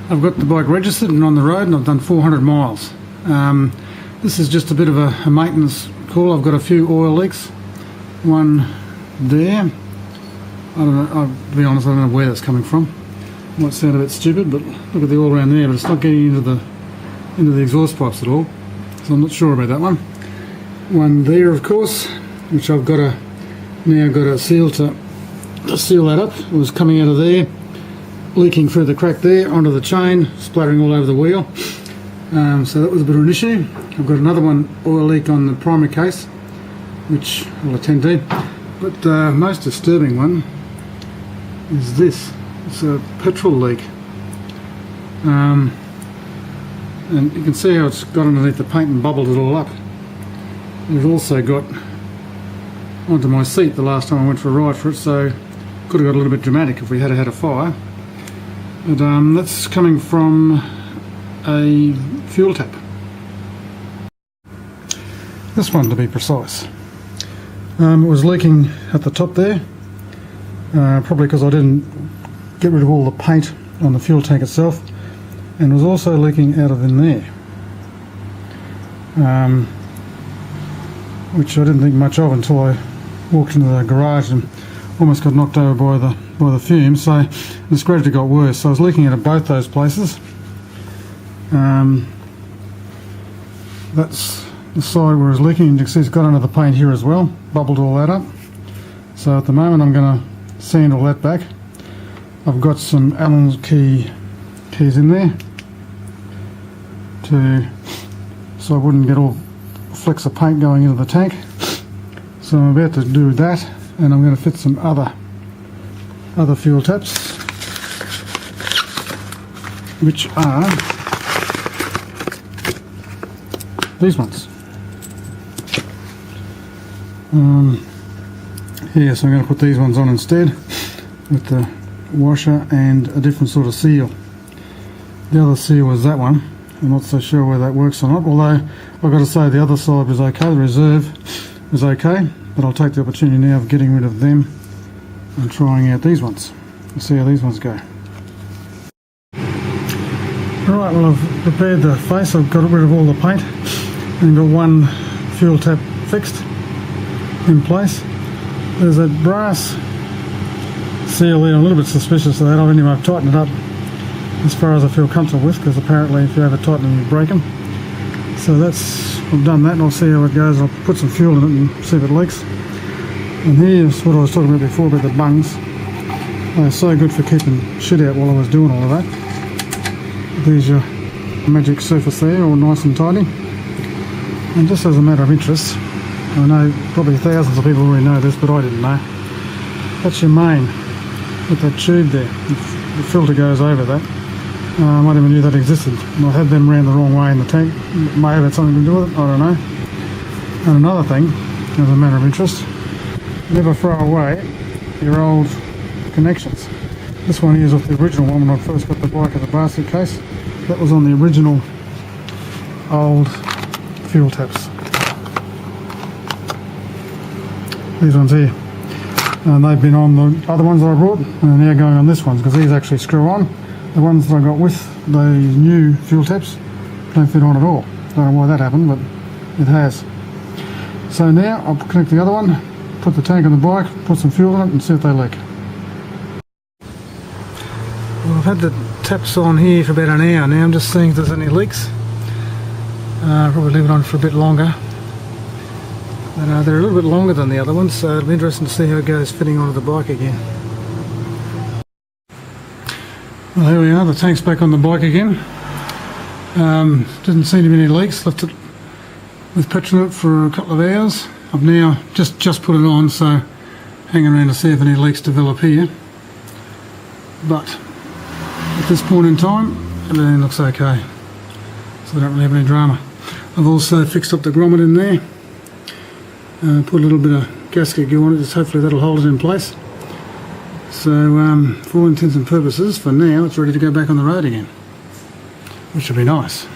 I've got the bike registered and on the road, and I've done 400 miles. This is just a bit of a maintenance call. I've got a few oil leaks. One there. I don't know, to be honest, I don't know where that's coming from. Might sound a bit stupid, but look at the oil around there, but it's not getting into the exhaust pipes at all. So I'm not sure about that one. One there, of course, which I've got now got a seal to seal that up. It was coming out of there, leaking through the crack there onto the chain, splattering all over the wheel. So that was a bit of an issue. I've got another one, oil leak on the primary case, which I'll attend to. But the most disturbing one is this. It's a petrol leak. And you can see how it's got underneath the paint and bubbled it all up. It also got onto my seat the last time I went for a ride for it, so could have got a little bit dramatic if we had had a fire. But that's coming from a fuel tap. This one, to be precise. It was leaking at the top there, probably because I didn't get rid of all the paint on the fuel tank itself, and was also leaking out of in there, which I didn't think much of until I walked into the garage and almost got knocked over by the fumes. So it's gradually got worse. So I was leaking out of both those places. That's the side where it's leaking. You can see it's got under the paint here as well, bubbled all that up. So at the moment I'm going to sand all that back. I've got some Allen keys in there so I wouldn't get all flecks of paint going into the tank. So I'm about to do that, and I'm going to fit some other fuel taps, which are these ones. Yeah, so I'm going to put these ones on instead with the washer and a different sort of seal. The other seal was that one. I'm not so sure whether that works or not, although I've got to say the other side was okay, the reserve was okay, but I'll take the opportunity now of getting rid of them and trying out these ones. We'll see how these ones go. Right, well, I've prepared the face. I've got rid of all the paint and got one fuel tap fixed in place. There's a brass seal there. I'm a little bit suspicious of that. I've tightened it up as far as I feel comfortable with, because apparently if you ever tighten them you break them. So I've done that, and I'll see how it goes. I'll put some fuel in it and see if it leaks. And here's what I was talking about before about the bungs. They're so good for keeping shit out while I was doing all of that. There's your magic surface there, all nice and tidy. And just as a matter of interest, I know probably thousands of people already know this, but I didn't know. That's your main with that tube there. The filter goes over that. I might even knew that existed. And I had them ran the wrong way in the tank. It may have had something to do with it, I don't know. And another thing, as a matter of interest, never throw away your old connections. This one here is off the original one when I first got the bike in the basket case. That was on the original old fuel taps. These ones here. And they've been on the other ones that I brought, and they're now going on this one, because these actually screw on. The ones that I got with the new fuel taps don't fit on at all. Don't know why that happened, but it has. So now I'll connect the other one, put the tank on the bike, put some fuel in it, and see if they leak. Well, I've had the taps on here for about an hour now. I'm just seeing if there's any leaks. Probably leave it on for a bit longer. But they're a little bit longer than the other ones, so it'll be interesting to see how it goes fitting onto the bike again. Well, here we are, the tank's back on the bike again. Didn't seem to be any leaks. Left it with petrol in it for a couple of hours. I've now just put it on, so hanging around to see if any leaks develop here. But at this point in time, everything looks okay, so I don't really have any drama. I've also fixed up the grommet in there. Put a little bit of gasket glue on it, just hopefully that'll hold it in place. So for all intents and purposes, for now, it's ready to go back on the road again, which will be nice.